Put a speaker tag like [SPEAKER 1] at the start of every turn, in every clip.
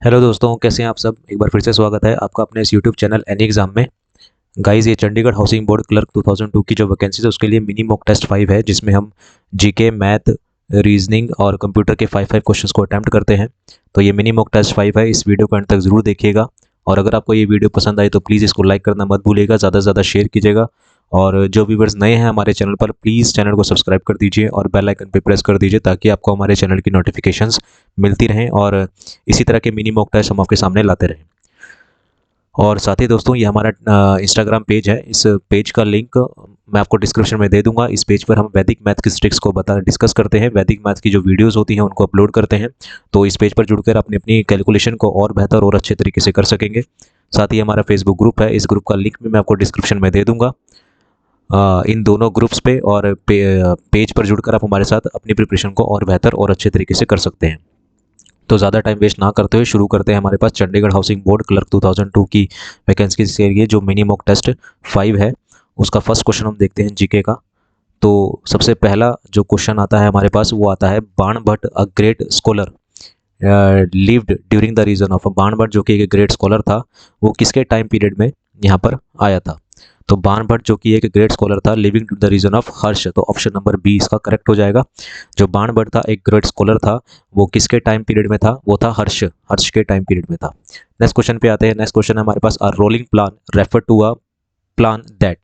[SPEAKER 1] Hello दोस्तों, कैसे हैं आप सब। एक बार फिर से स्वागत है आपका अपने इस यूट्यूब चैनल एनी एग्जाम में। गाइस, ये चंडीगढ़ हाउसिंग बोर्ड क्लर्क 2002 की जो वैकेंसी है उसके लिए मिनी मॉक टेस्ट 5 है, जिसमें हम जीके, मैथ, रीजनिंग और कंप्यूटर के 5 क्वेश्चंस को अटैम्प्ट करते हैं। तो ये मिनी मॉक टेस्ट 5 है, इस वीडियो को अंत तक ज़रूर देखिएगा। और अगर आपको ये वीडियो पसंद आई तो प्लीज़ इसको लाइक करना मत भूलिएगा, ज़्यादा से ज़्यादा शेयर कीजिएगा। और जो व्यूवर्स नए हैं हमारे चैनल पर, प्लीज़ चैनल को सब्सक्राइब कर दीजिए और बेल आइकन पे प्रेस कर दीजिए, ताकि आपको हमारे चैनल की नोटिफिकेशंस मिलती रहें और इसी तरह के मिनी मॉक टेस्ट हम आपके सामने लाते रहें। और साथ ही दोस्तों, ये हमारा इंस्टाग्राम पेज है। इस पेज का लिंक मैं आपको डिस्क्रिप्शन में दे दूंगा। इस पेज पर हम वैदिक मैथ की ट्रिक्स को डिस्कस करते हैं, वैदिक मैथ की जो वीडियोस होती हैं उनको अपलोड करते हैं। तो इस पेज पर जुड़कर अपनी अपनी कैलकुलेशन को और बेहतर और अच्छे तरीके से कर सकेंगे। साथ ही हमारा फेसबुक ग्रुप है, इस ग्रुप का लिंक भी मैं आपको डिस्क्रिप्शन में दे दूंगा। इन दोनों ग्रुप्स पे और पेज पर जुड़कर आप हमारे साथ अपनी प्रिपरेशन को और बेहतर और अच्छे तरीके से कर सकते हैं। तो ज़्यादा टाइम वेस्ट ना करते हुए शुरू करते हैं। हमारे पास चंडीगढ़ हाउसिंग बोर्ड क्लर्क 2002 की वैकेंसी के लिए जो मिनी मॉक टेस्ट 5 है, उसका फर्स्ट क्वेश्चन हम देखते हैं जीके का। तो सबसे पहला जो क्वेश्चन आता है हमारे पास, वो आता है Banabhatta a great scholar lived during the region of. Banabhatta जो कि एक ग्रेट स्कॉलर था, वो किसके टाइम पीरियड में यहाँ पर आया था। तो बाणभट्ट जो कि एक ग्रेट स्कॉलर था, living to the region of Harsha, तो ऑप्शन नंबर बी इसका करेक्ट हो जाएगा। जो बाणभट्ट था, एक ग्रेट स्कॉलर था, वो किसके टाइम पीरियड में था, वो था हर्ष हर्ष के टाइम पीरियड में था। नेक्स्ट क्वेश्चन पे आते हैं। नेक्स्ट क्वेश्चन है हमारे पास, a rolling plan refer to a plan that.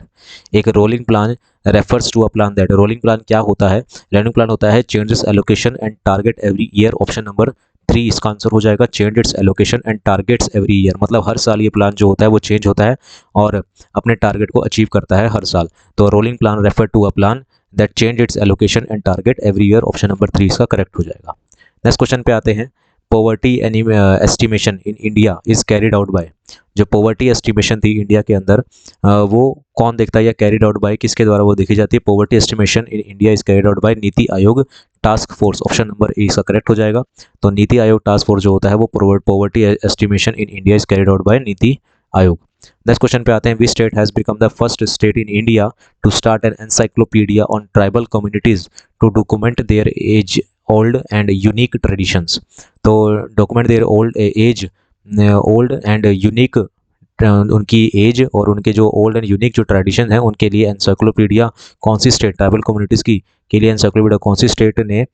[SPEAKER 1] एक rolling plan refers to a plan that. Rolling plan क्या होता है? रोलिंग प्लान होता है changes allocation and target every year. Option number 3 इसका आंसर हो जाएगा। Change its allocation and targets every year, मतलब हर साल ये प्लान जो होता है वो चेंज होता है और अपने टारगेट को अचीव करता है हर साल। तो rolling plan refer to a plan that change its allocation and target every year. Option number 3 इसका करेक्ट हो जाएगा। नेक्स्ट क्वेश्चन पे आते हैं। Poverty estimation in India is carried out bye. जो पॉवर्टी एस्टिमेशन थी इंडिया के अंदर, वो कौन देखता है या कैरिड आउट बाय किसके द्वारा वो देखी जाती है? Poverty estimation in India is carried out by NITI आयोग टास्क फोर्स। ऑप्शन नंबर ए इसका करेक्ट हो जाएगा। तो नीति आयोग टास्क फोर्स जो होता है वो poverty estimation in India is carried out by NITI Aayog. Next question पे आते हैं। Which state has become the first state in India to start an encyclopedia on tribal communities to document their age old and unique traditions. तो document their old age old and unique, उनकी age और उनके जो old and unique जो tradition है उनके लिए encyclopedia कौन सी स्टेट, ट्राइबल कम्युनिटीज़ की के लिए एनसाइक्लोपीडिया कौन सी स्टेट ने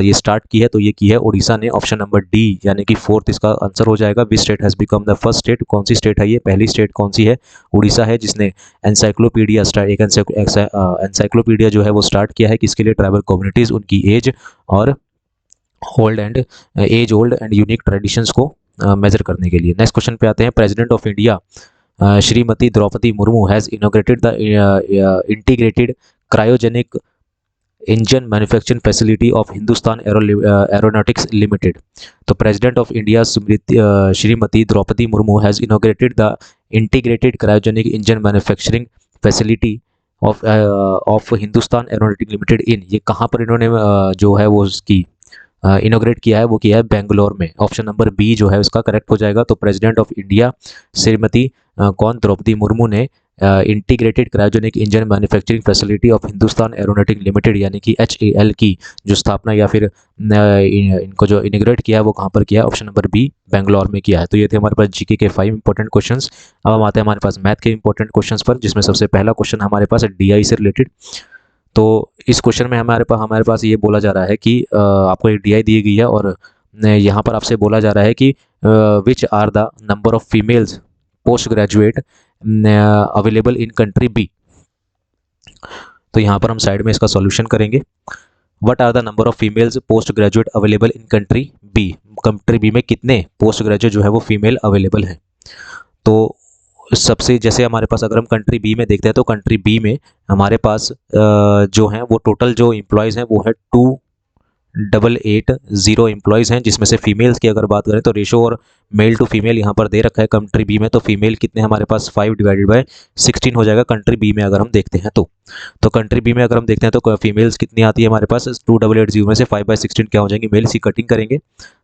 [SPEAKER 1] ये स्टार्ट की है? तो ये की है उड़ीसा ने। ऑप्शन नंबर डी यानी कि फोर्थ इसका आंसर हो जाएगा। Which state has become the first state, कौन सी स्टेट है ये? पहली स्टेट कौन सी है? उड़ीसा है, जिसने एनसाइक्लोपीडिया एक एनसाइक्लोपीडिया जो है वो स्टार्ट किया है। किसके लिए? ट्राइबल कम्युनिटीज़, उनकी एज और ओल्ड एंड यूनिक ट्रेडिशंस को मेजर करने के लिए। नेक्स्ट क्वेश्चन पे आते हैं। President of India Shrimati Draupadi Murmu has inaugurated the integrated cryogenic engine manufacturing facility of Hindustan Aeronautics Limited. तो president of India Shrimati Draupadi Murmu has inaugurated the integrated cryogenic engine manufacturing facility of Hindustan aeronautic Limited in, ये कहाँ पर इन्होंने जो है वो उसकी इनोग्रेट किया है? वो किया है बेंगलोर में। ऑप्शन नंबर बी जो है उसका करेक्ट हो जाएगा। तो प्रेसिडेंट ऑफ इंडिया श्रीमती कौन? द्रौपदी मुर्मू ने integrated cryogenic engine manufacturing facility of Hindustan aeronautic limited यानी कि HAL की जो स्थापना या फिर इनको जो इनोग्रेट किया है वो कहाँ पर किया है? ऑप्शन नंबर बी बेंगलोर में किया है। तो ये थे हमारे पास जीके के 5 इंपॉर्टेंट क्वेश्चंस। अब हम आते हैं हमारे पास मैथ के इंपॉर्टेंट क्वेश्चंस पर, जिसमें सबसे पहला क्वेश्चन हमारे पास है DI से रिलेटेड। तो इस क्वेश्चन में हमारे पास ये बोला जा रहा है कि आपको एक DI दी गई है और यहाँ पर आपसे बोला जा रहा है कि which are the number of females post graduate available in country B. तो यहाँ पर हम साइड में इसका सॉल्यूशन करेंगे। What are the number of females post graduate available in country B. Country B में कितने पोस्ट ग्रेजुएट जो है वो फीमेल अवेलेबल है? तो सबसे जैसे हमारे पास अगर हम कंट्री बी में देखते हैं तो कंट्री बी में हमारे पास जो हैं वो टोटल जो एम्प्लॉयज़ हैं वो है 2880 एम्प्लॉयज़ हैं, जिसमें से फीमेल्स की अगर बात करें तो रेशो और मेल टू फीमेल यहाँ पर दे रखा है कंट्री बी में। तो फीमेल कितने हमारे पास 5/16 हो जाएगा कंट्री बी में अगर हम देखते हैं तो कंट्री बी में अगर हम देखते हैं तो फीमेल्स कितनी आती है हमारे पास? 2880 में से 5/16 क्या हो जाएंगे? मेल्स की कटिंग करेंगे।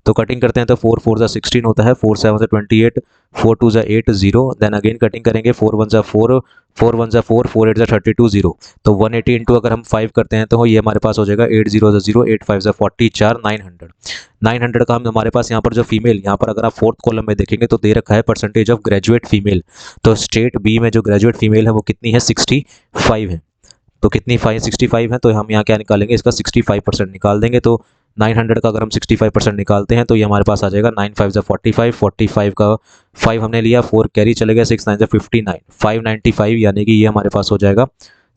[SPEAKER 1] तो कटिंग करते हैं तो 4 4 16 होता है, 4 7 28, 4 2 ज़ा 8 0, देन अगेन कटिंग करेंगे 4 1 ज़ा 4, 4 1 ज़ा 4, 4 8 ज़ा 32 0। तो 180 इंटू अगर हम 5 करते हैं तो ये हमारे पास हो जाएगा 8 0 ज़ा 0, 8 5 ज़ा 40, 4 900। 900 का हम हमारे पास यहाँ पर जो फीमेल, यहाँ पर अगर आप फोर्थ कॉलम में देखेंगे तो दे रखा है परसेंटेज ऑफ ग्रेजुएट फीमेल। तो स्टेट बी में जो ग्रेजुएट फीमेल है वो कितनी है, 65 है। तो कितनी 65 है, तो हम यहाँ क्या निकालेंगे, इसका 65% निकाल देंगे। तो 900 का अगर हम 65% निकालते हैं तो ये हमारे पास आ जाएगा 9 5 ज़ा 45, 45 का 5 हमने लिया, 4 कैरी चले गया, 6 9 ज़ा 59, 595, यानी कि ये हमारे पास हो जाएगा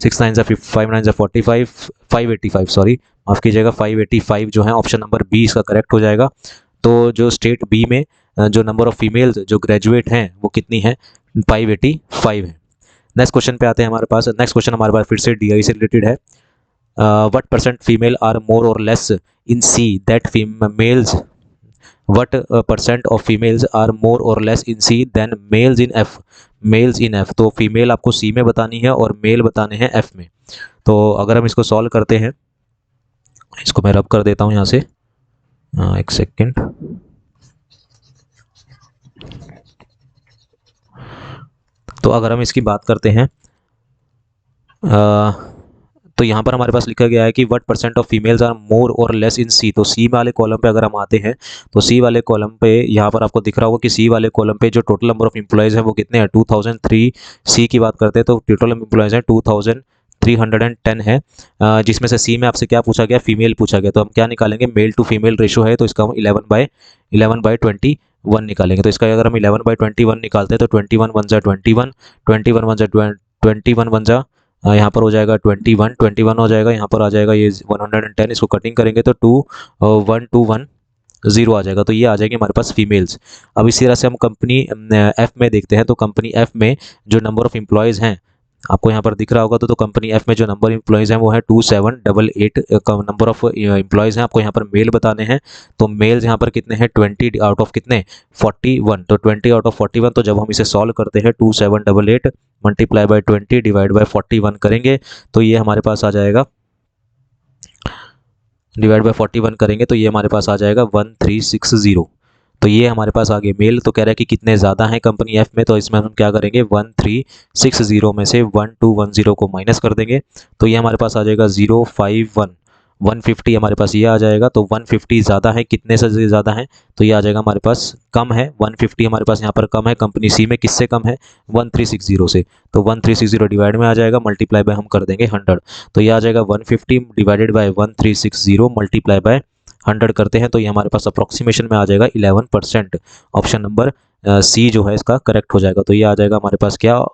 [SPEAKER 1] 6 9 ज़ा 5 9 ज़ा 45, 585, सॉरी माफ़ कीजिएगा, 585 जो है ऑप्शन नंबर बी इसका करेक्ट हो जाएगा। तो जो स्टेट बी में जो नंबर ऑफ फीमेल्स जो ग्रेजुएट हैं वो कितनी है, 585 है। नेक्स्ट क्वेश्चन पे आते हैं हमारे पास। नेक्स्ट क्वेश्चन हमारे पास फिर से डीआई से रिलेटेड है। What percent female are more और less in C that males, what percent of females are more और less in C than males in F, males in F. तो फीमेल आपको C में बतानी है और मेल बताने हैं एफ में। तो अगर हम इसको सॉल्व करते हैं, इसको मैं रब कर देता हूँ यहाँ से, एक सेकेंड। तो अगर हम इसकी बात करते हैं तो यहाँ पर हमारे पास लिखा गया है कि what percent of females are more और लेस इन सी। तो सी वाले कॉलम पे अगर हम आते हैं तो सी वाले कॉलम पे यहाँ पर आपको दिख रहा होगा कि सी वाले कॉलम पे जो टोटल नंबर ऑफ एम्प्लॉयज़ हैं वो कितने हैं, 2003। सी की बात करते हैं तो टोटल एम्प्लॉयज़ हैं 2310 है, जिसमें से सी में आपसे क्या पूछा गया, फीमेल पूछा गया। तो हम क्या निकालेंगे, मेल टू फीमेल रेशो है, तो इसका हम 11/21 निकालेंगे। तो इसका अगर हम 11/21 निकालते हैं तो 21 1 ज़ा 21, 21 1 ज़ा 21 1 ज़ा यहाँ पर हो जाएगा 21, 21 हो जाएगा, यहाँ पर आ जाएगा ये 110। इसको कटिंग करेंगे तो 21210 आ जाएगा। तो ये आ जाएगी हमारे पास फीमेल्स। अब इसी तरह से हम कंपनी एफ में देखते हैं। तो कंपनी एफ में जो नंबर ऑफ एम्प्लॉयज़ हैं आपको यहाँ पर दिख रहा होगा, तो कंपनी एफ में जो नंबर एम्प्लॉयज़ हैं वो है 2788 का नंबर ऑफ एम्प्लॉयज़ हैं। आपको यहाँ पर मेल बताने हैं। तो मेल्स यहाँ पर कितने हैं, 20 आउट ऑफ कितने, 41। तो 20 आउट ऑफ 41। तो जब हम इसे सॉल्व करते हैं 2788 मल्टीप्लाई बाय 20 डिवाइड बाय 41 करेंगे तो ये हमारे पास आ जाएगा, डिवाइड बाय 41 करेंगे तो ये हमारे पास आ जाएगा 1360। तो ये हमारे पास आगे मेल तो कह रहा है कि कितने ज़्यादा हैं कंपनी एफ में। तो इसमें हम क्या करेंगे, 1360 में से 1210 को माइनस कर देंगे तो ये हमारे पास आ जाएगा 051, 150 हमारे पास ये आ जाएगा। तो 150 ज़्यादा है, कितने से ज़्यादा है, तो ये आ जाएगा हमारे पास कम है, 150 हमारे पास यहाँ पर कम है। कंपनी सी में किससे कम है, 1360 से। तो 1360 डिवाइड में आ जाएगा, मल्टीप्लाई बाय हम कर देंगे 100। तो ये आ जाएगा 150 डिवाइडेड बाय 1360 मल्टीप्लाई बाय 100 करते हैं तो ये हमारे पास अप्रॉक्सीमेशन में आ जाएगा 11%। ऑप्शन नंबर सी जो है इसका करेक्ट हो जाएगा। तो ये आ जाएगा हमारे पास क्या,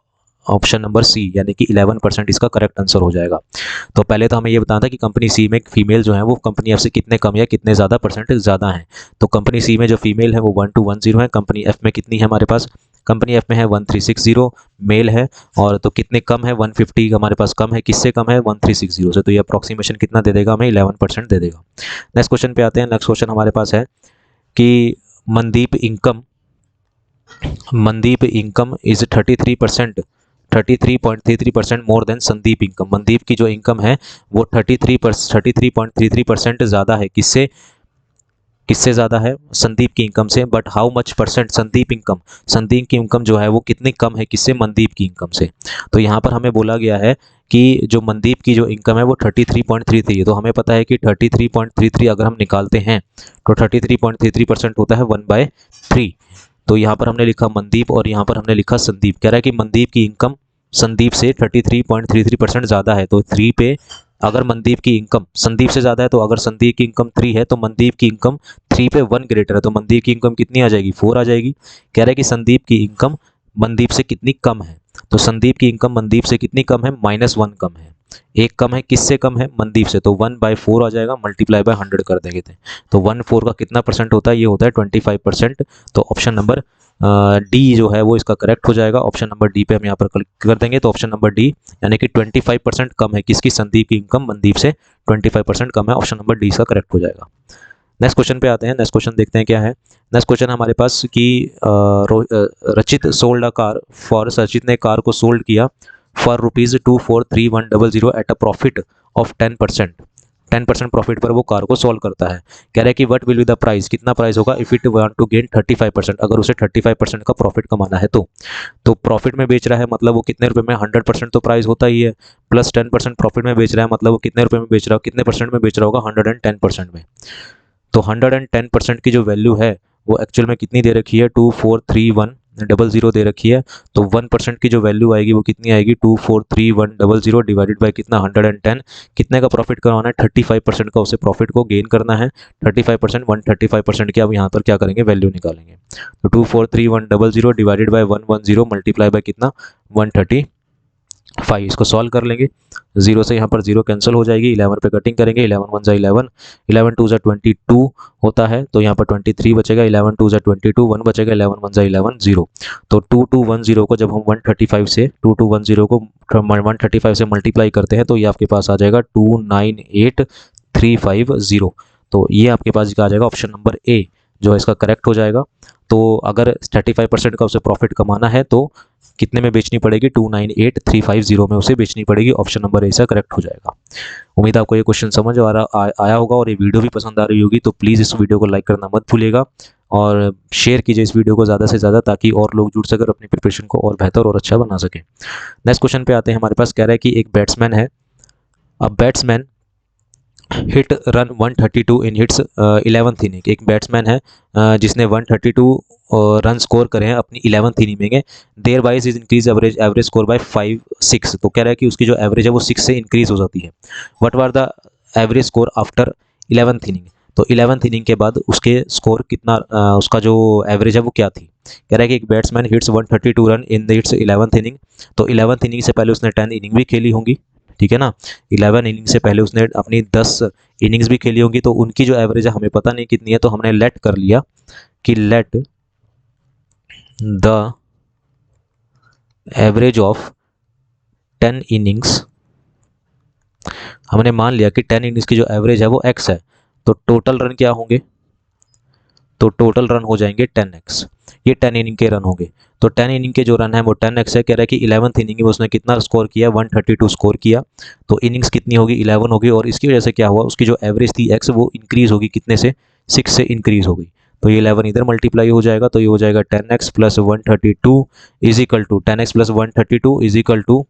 [SPEAKER 1] ऑप्शन नंबर सी, यानी कि 11% इसका करेक्ट आंसर हो जाएगा। तो पहले तो हमें ये बताना था कि कंपनी सी में फीमेल जो है वो कंपनी एफ से कितने कम या कितने ज़्यादा परसेंट ज़्यादा हैं। तो कंपनी सी में जो फीमेल है वो 1210 है। कंपनी एफ में कितनी है हमारे पास, कंपनी एफ में है 1360 मेल है, और तो कितने कम है, 150 हमारे पास कम है, किससे कम है, 1360 से। तो ये अप्रॉक्सीमेशन कितना दे देगा हमें, 11% दे देगा। नेक्स्ट क्वेश्चन पे आते हैं। नेक्स्ट क्वेश्चन हमारे पास है कि Mandeep income is 33.33% more than Sandeep income. Mandeep की जो इनकम है वो 33.33% ज़्यादा है, किससे ज़्यादा है, संदीप की इनकम से। But how much percent Sandeep की इनकम जो है वो कितनी कम है, किससे, मनदीप की इनकम से। तो यहाँ पर हमें बोला गया है कि जो मनदीप की जो इनकम है वो 33.33 है। तो हमें पता है कि 33.33 अगर हम निकालते हैं तो 33.33% होता है 1/3। तो यहाँ पर हमने लिखा मनदीप और यहाँ पर हमने लिखा संदीप। कह रहा है कि मनदीप की इनकम संदीप से 33.33% ज़्यादा है। तो 3 पे अगर मनदीप की इनकम संदीप से ज़्यादा है, तो अगर संदीप की इनकम 3 है तो मनदीप की इनकम 3 पे 1 ग्रेटर है, तो मनदीप की इनकम कितनी आ जाएगी, 4 आ जाएगी। कह रहा है कि संदीप की इनकम मनदीप से कितनी कम है। तो संदीप की इनकम मनदीप से कितनी कम है, -1 कम है। एक कम है, किससे कम है, मनदीप से। तो 1/4 आ जाएगा, मल्टीप्लाई बाय 100 कर देंगे। तो 1/4 का कितना परसेंट होता है, ये होता है 25%। तो ऑप्शन नंबर डी जो है वो इसका करेक्ट हो जाएगा। ऑप्शन नंबर डी पे हम यहाँ पर क्लिक कर देंगे तो ऑप्शन नंबर डी, यानी कि 25% कम है किसकी, संदीप की इनकम मनदीप से 25% कम है। ऑप्शन नंबर डी इसका करेक्ट हो जाएगा। नेक्स्ट क्वेश्चन पे आते हैं। नेक्स्ट क्वेश्चन देखते हैं क्या है। नेक्स्ट क्वेश्चन हमारे पास कि रचित सोल्ड अ कार फॉर, सचित ने कार को सोल्ड किया for ₹243100 at a profit of 10%। 10% profit पर वो कार को सॉल्व करता है। कह रहा है कि what will be the price, कितना प्राइस होगा if it want to gain 35%, अगर उसे 35% का प्रॉफिट कमाना है तो प्रॉफिट में बेच रहा है मतलब वो कितने रुपए में, 100% तो प्राइस होता ही है, प्लस 10% प्रॉफिट में बेच रहा है मतलब वो कितने रुपए में बेच रहा हो, कितने परसेंट में बेच रहा होगा, 110% में। तो 110% की जो वैल्यू है वो एक्चुअल में कितनी दे रखी है, 243100 दे रखी है। तो 1% की जो वैल्यू आएगी वो कितनी आएगी, 243100 डिवाइडेड बाई कितना, 110। कितने का प्रॉफिट करवाना है, 35% का उसे प्रॉफिट को गेन करना है। 35% 135% की अब यहाँ पर क्या करेंगे, वैल्यू निकालेंगे। तो 243100 डिवाइडेड बाई 110 मल्टीप्लाई बाई कितना, 135। इसको सॉल्व कर लेंगे, जीरो से यहाँ पर जीरो कैंसिल हो जाएगी, 11 पे कटिंग करेंगे, 11 1 11, 11 2 22 होता है, तो यहाँ पर 23 बचेगा, 11 2 22 1 बचेगा, 11 1 11 0। तो 2210 को जब हम 135 से 2210 को 135 से मल्टीप्लाई करते हैं तो ये आपके पास आ जाएगा 298350। तो ये आपके पास आ जाएगा ऑप्शन नंबर ए जो है इसका करेक्ट हो जाएगा। तो अगर 35% का उसे प्रॉफिट कमाना है तो कितने में बेचनी पड़ेगी, 298350 में उसे बेचनी पड़ेगी। ऑप्शन नंबर ए से करेक्ट हो जाएगा। उम्मीद है आपको ये क्वेश्चन समझ आया होगा और ये वीडियो भी पसंद आ रही होगी, तो प्लीज़ इस वीडियो को लाइक करना मत भूलिएगा और शेयर कीजिए इस वीडियो को ज़्यादा से ज़्यादा ताकि और लोग जुड़ सकर अपनी प्रिपरेशन को और बेहतर और अच्छा बना सकें। नेक्स्ट क्वेश्चन पे आते हैं। हमारे पास कह रहा है कि एक बैट्समैन है, अब बैट्समैन हिट रन 132 इन हिट्स 11th इनिंग। एक बैट्समैन है जिसने 132 रन स्कोर करे हैं अपनी 11th इनिंग में, there wise is increase average score by 5-6। तो कह रहा है कि उसकी जो एवरेज है वो 6 से इंक्रीज हो जाती है। What were the average score after 11th inning. तो 11th इनिंग के बाद उसके स्कोर कितना, उसका जो एवरेज है वो क्या थी। कह रहा है कि एक batsman hits 132 run in the hits 11th inning. तो 11th इनिंग से पहले उसने 10 इनिंग भी खेली होंगी, ठीक है ना। 11 इनिंग से पहले उसने अपनी 10 इनिंग्स भी खेली होंगी, तो उनकी जो एवरेज है हमें पता नहीं कितनी है, तो हमने लेट कर लिया कि let the average of 10 innings, हमने मान लिया कि 10 इनिंग्स की जो एवरेज है वो x है। तो टोटल रन क्या होंगे, तो टोटल रन हो जाएंगे 10x। ये 10 इनिंग के रन होंगे। तो 10 इनिंग के जो रन है वो 10x है। कह रहा है कि 11th इनिंग में उसने कितना स्कोर किया, 132 स्कोर किया। तो इनिंग्स कितनी होगी, 11 होगी, और इसकी वजह से क्या हुआ, उसकी जो एवरेज थी x वो इंक्रीज होगी, कितने से, 6 से इंक्रीज हो गई। तो ये 11 इधर मल्टीप्लाई हो जाएगा, तो ये हो जाएगा 10x plus 132 is equal to 10x plus 132 is equal to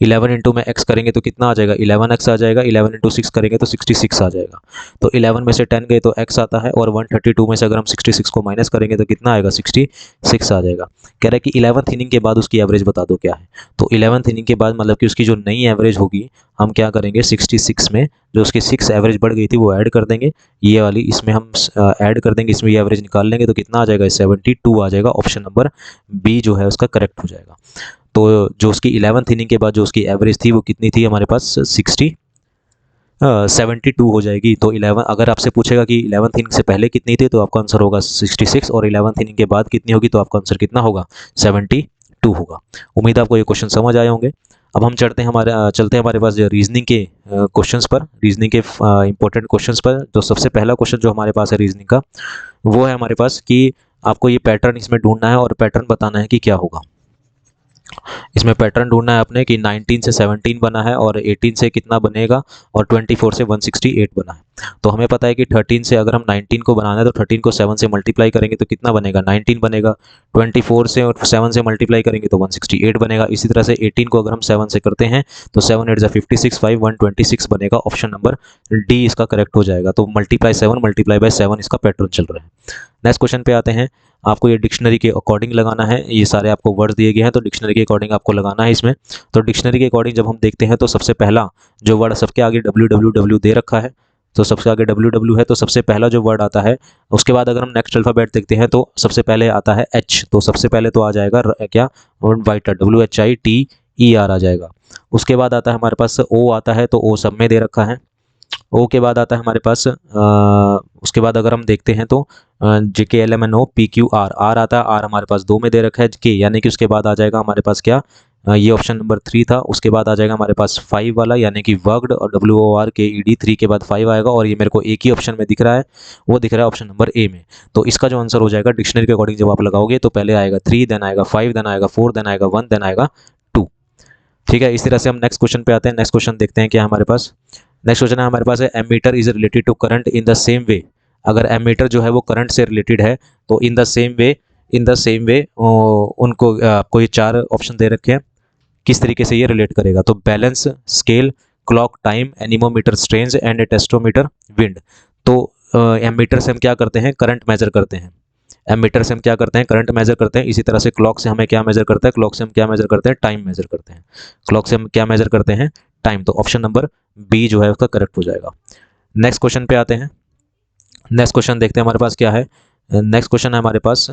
[SPEAKER 1] 11 into में x करेंगे तो कितना आ जाएगा, 11x आ जाएगा। 11 इंटू 6 करेंगे तो 66 आ जाएगा। तो 11 में से 10 गए तो x आता है, और 132 में से अगर हम 66 को माइनस करेंगे तो कितना आएगा, 66 आ जाएगा। कह रहा है कि 11th इनिंग के बाद उसकी एवरेज बता दो क्या है। तो 11th इनिंग के बाद मतलब कि उसकी जो नई एवरेज होगी, हम क्या करेंगे, 66 में जो उसकी 6 एवरेज बढ़ गई थी वो ऐड कर देंगे, ये वाली इसमें हम ऐड कर देंगे, इसमें ये एवरेज निकाल लेंगे तो कितना आ जाएगा, 72 आ जाएगा। ऑप्शन नंबर बी जो है उसका करेक्ट हो जाएगा। तो जो उसकी 11th इनिंग के बाद जो उसकी एवरेज थी वो कितनी थी हमारे पास, 72 हो जाएगी। तो 11, अगर आपसे पूछेगा कि 11th इनिंग से पहले कितनी थी तो आपका आंसर होगा 66, और 11th इनिंग के बाद कितनी होगी तो आपका आंसर कितना होगा, 72 होगा। उम्मीद है आपको ये क्वेश्चन समझ आए होंगे। अब हम चलते हैं हमारे पास रीजनिंग के क्वेश्चंस पर, रीजनिंग के इंपॉर्टेंट क्वेश्चंस पर। तो सबसे पहला क्वेश्चन जो हमारे पास है रीजनिंग का, वो है हमारे पास कि आपको ये पैटर्न इसमें ढूंढना है और पैटर्न बताना है कि क्या होगा। इसमें पैटर्न ढूंढना है आपने कि 19 से 17 बना है, और 18 से कितना बनेगा, और 24 से 168 बना है। तो हमें पता है कि 13 से अगर हम 19 को बनाना है तो 13 को 7 से मल्टीप्लाई करेंगे तो कितना बनेगा, 19 बनेगा। 24 से और 7 से मल्टीप्लाई करेंगे तो 168 बनेगा। इसी तरह से 18 को अगर हम 7 से करते हैं तो 7 8 56 5 126 बनेगा। ऑप्शन नंबर डी इसका करेक्ट हो जाएगा। तो मल्टीप्लाई 7 इसका पैटर्न चल रहा है। नेक्स्ट क्वेश्चन पे आते हैं। आपको ये डिक्शनरी के अकॉर्डिंग लगाना है, ये सारे आपको वर्ड दिए गए हैं तो डिक्शनरी के अकॉर्डिंग आपको लगाना है इसमें। तो डिक्शनरी के अकॉर्डिंग जब हम देखते हैं तो सबसे पहला जो वर्ड सबके आगे www दे रखा है, तो सबसे आगे ww है, तो सबसे पहला जो वर्ड आता है। उसके बाद अगर हम नेक्स्ट अल्फ़ाबेट देखते हैं तो सबसे पहले आता है h, तो सबसे पहले तो आ जाएगा क्या, वाइटर, WHITER आ जाएगा। उसके बाद आता है हमारे पास o आता है, तो o सब में दे रखा है। ओ के बाद आता है हमारे पास उसके बाद अगर हम देखते हैं तो JKLMNO PQR, आर आता है, आर हमारे पास 2 में दे रखा है के, यानी कि उसके बाद आ जाएगा हमारे पास क्या, ये ऑप्शन नंबर 3 था। उसके बाद आ जाएगा हमारे पास 5 वाला, यानी कि वर्कड, और WORKED 3 के बाद 5 आएगा, और ये मेरे को एक ही ऑप्शन में दिख रहा है, वो दिख रहा है ऑप्शन नंबर ए में। तो इसका जो आंसर हो जाएगा डिक्शनरी के अकॉर्डिंग जब आप लगाओगे तो पहले आएगा 3, देन आएगा 5, देन आएगा 4, देन आएगा 1, देन आएगा 2। ठीक है, इस तरह से हम नेक्स्ट क्वेश्चन पे आते हैं। नेक्स्ट क्वेश्चन देखते हैं क्या हमारे पास। नेक्स्ट क्वेश्चन है हमारे पास है ammeter is related to current in the same way. अगर एमीटर जो है वो करंट से रिलेटेड है तो इन द सेम वे उनको आपको ये 4 ऑप्शन दे रखे हैं, किस तरीके से ये रिलेट करेगा। तो balance, scale, clock time, anemometer strange and testometer wind. तो एमीटर से हम क्या करते हैं, करंट मेजर करते हैं। एमीटर से हम क्या करते हैं, करंट मेजर करते हैं। इसी तरह से क्लॉक से हमें क्या मेजर करते हैं, क्लॉक से हम क्या मेजर करते हैं, टाइम मेजर करते हैं। क्लॉक से हम क्या मेजर करते हैं, टाइम। तो ऑप्शन नंबर बी जो है उसका करेक्ट हो जाएगा। नेक्स्ट क्वेश्चन पे आते हैं। नेक्स्ट क्वेश्चन देखते हैं हमारे पास क्या है। नेक्स्ट क्वेश्चन है हमारे पास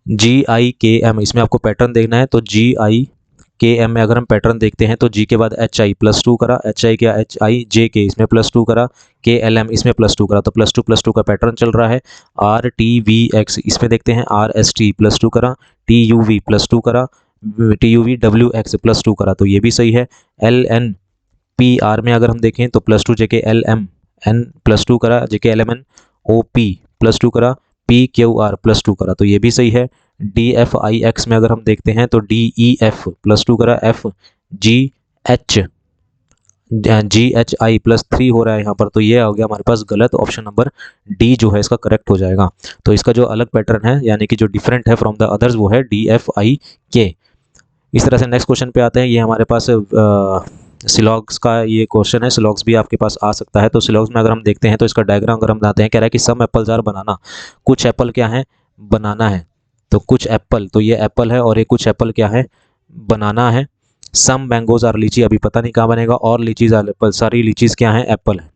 [SPEAKER 1] GIKM। इसमें आपको पैटर्न देखना है। तो GIKM में अगर हम पैटर्न देखते हैं तो G के बाद HI +2 करा, HI क्या HIJK इसमें +2 करा, KLM इसमें +2 करा। तो +2 का पैटर्न चल रहा है। RTVX इसमें देखते हैं RST +2 करा, TUV +2 करा, TUVWX +2 करा। तो ये भी सही है। LNPR में अगर हम देखें तो +2 JKLMN +2 करा, JKLMN OP +2 करा, PQR +2 करा। तो ये भी सही है। DFIX में अगर हम देखते हैं तो DEF +2 करा, GHI +3 हो रहा है यहाँ पर। तो ये हो गया हमारे पास गलत। ऑप्शन नंबर डी जो है इसका करेक्ट हो जाएगा। तो इसका जो अलग पैटर्न है यानी कि जो डिफरेंट है फ्रॉम द अदर्स वो है DFIK। इस तरह से नेक्स्ट क्वेश्चन पे आते हैं। ये हमारे पास सिलॉग्स का ये क्वेश्चन है। सिलॉग्स भी आपके पास आ सकता है। तो सिलॉग्स में अगर हम देखते हैं तो इसका डायग्राम अगर हम बनाते हैं, कह रहा है कि सम एप्पल्स आर बनाना। कुछ एप्पल क्या है, बनाना है। तो कुछ एप्पल, तो ये एप्पल है और ये कुछ एप्पल क्या है, बनाना है। सम मैंगोज आर लीची, अभी पता नहीं कहाँ बनेगा। और लीचीज आर एप्पल, सारी लीचीज क्या है, एप्पल है।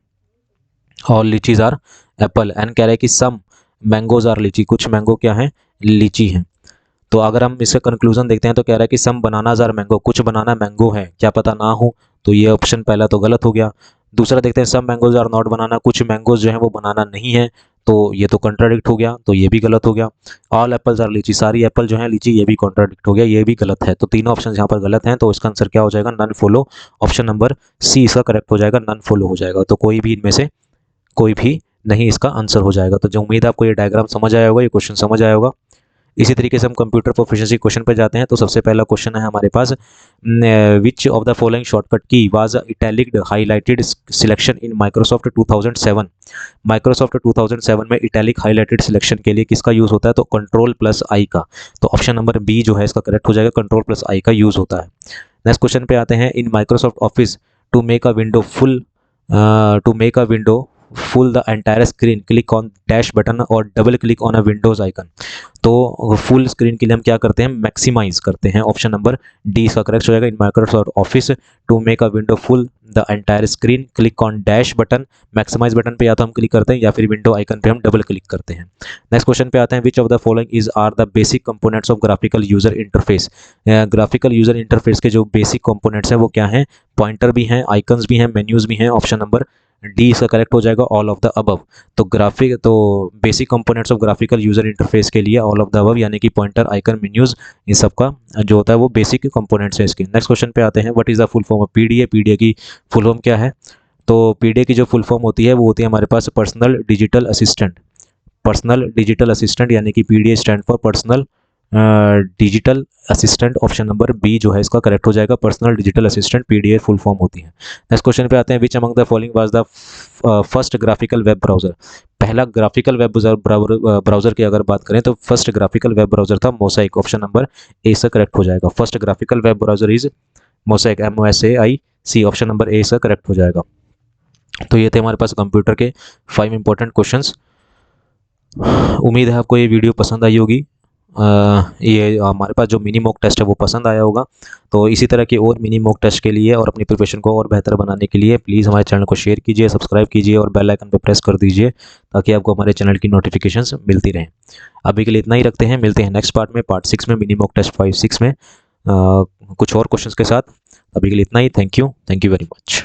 [SPEAKER 1] और लीचीज आर एप्पल। एंड कह रहा है कि सम मैंगोज आर लीची, कुछ मैंगो क्या है, लीची है। तो अगर हम इसका कंक्लूजन देखते हैं तो कह रहा है कि सम बनानाज आर मैंगो, कुछ बनाना मैंगो है, क्या पता ना हो। तो ये ऑप्शन पहला तो गलत हो गया। दूसरा देखते हैं सम मैंगोज आर नॉट बनाना, कुछ मैंगोज जो है वो बनाना नहीं है। तो ये तो कॉन्ट्राडिक्ट हो गया, तो ये भी गलत हो गया। ऑल एप्पल्स आर लीची, सारी एप्पल जो है लीची, ये भी कॉन्ट्राडिक्ट हो गया, ये भी गलत है। तो तीनों ऑप्शन यहाँ पर गलत हैं। तो इसका आंसर क्या हो जाएगा, none follow. Option number C इसका करेक्ट हो जाएगा, नन फॉलो हो जाएगा। तो कोई भी इनमें से कोई भी नहीं इसका आंसर हो जाएगा। तो जो उम्मीद है आपको ये डायग्राम समझ आया होगा, ये क्वेश्चन समझ आया होगा। इसी तरीके से हम कंप्यूटर प्रोफिशिएंसी क्वेश्चन पे जाते हैं। तो सबसे पहला क्वेश्चन है हमारे पास, which of the following shortcut key was italicked highlighted selection in Microsoft 2007। Microsoft 2007 में इटैलिक हाईलाइटेड सिलेक्शन के लिए किसका यूज़ होता है, तो Ctrl+I का। तो ऑप्शन नंबर बी जो है इसका करेक्ट हो जाएगा, Ctrl+I का यूज़ होता है। नेक्स्ट क्वेश्चन पे आते हैं। In Microsoft Office to make a window full the entire screen, click on dash button और double click on a windows icon. तो फुल स्क्रीन के लिए हम क्या करते हैं, मैक्सिमाइज करते हैं। ऑप्शन नंबर डी इसका करेक्ट हो जाएगा। In Microsoft Office to make a window full the entire screen, click on dash button. Maximise button पे या तो हम क्लिक करते हैं या फिर विंडो आइकन पे हम डबल क्लिक करते हैं। नेक्स्ट क्वेश्चन पे आते हैं। Which of the following is are the basic components of graphical user interface. Graphical user interface के जो बेसिक कंपोनेंट्स हैं वो क्या हैं, पॉइंटर भी हैं, आइकन्स भी हैं, मेन्यूज भी हैं। ऑप्शन नंबर डी इसका करेक्ट हो जाएगा, ऑल ऑफ द अबव। तो basic components of graphical user interface के लिए ऑल ऑफ द अबव यानी कि पॉइंटर, आइकन, मेन्यूज, इन सब का जो होता है वो बेसिक कंपोनेंट्स है इसके। नेक्स्ट क्वेश्चन पे आते हैं। What is the full form of PDA. PDA की फुल फॉर्म क्या है, तो पीडीए की जो फुल फॉर्म होती है वो होती है हमारे पास personal digital assistant. Personal digital assistant यानी कि PDA stand for personal digital assistant. Option number B जो है इसका करेक्ट हो जाएगा, personal digital assistant PDA full form होती है। नेक्स्ट क्वेश्चन पे आते हैं। Which among the following was the first graphical web browser. पहला ग्राफिकल वेब ब्राउजर की अगर बात करें तो फर्स्ट ग्राफिकल वेब ब्राउजर था मोसाइक। ऑप्शन नंबर ए से करेक्ट हो जाएगा। First graphical web browser is mosaic, MOSAIC। Option number A से करेक्ट हो जाएगा। तो ये थे हमारे पास कंप्यूटर के 5 इंपॉर्टेंट क्वेश्चंस। उम्मीद है आपको ये वीडियो पसंद आई होगी। ये हमारे पास जो मिनी मॉक टेस्ट है वो पसंद आया होगा। तो इसी तरह के और मिनी मॉक टेस्ट के लिए और अपनी प्रिपरेशन को और बेहतर बनाने के लिए प्लीज़ हमारे चैनल को शेयर कीजिए, सब्सक्राइब कीजिए और बेल आइकन पर प्रेस कर दीजिए ताकि आपको हमारे चैनल की नोटिफिकेशंस मिलती रहें। अभी के लिए इतना ही रखते हैं, मिलते हैं नेक्स्ट पार्ट में, पार्ट 6 में, मिनी मॉक टेस्ट 5-6 में कुछ और क्वेश्चंस के साथ। अभी के लिए इतना ही। Thank you very much.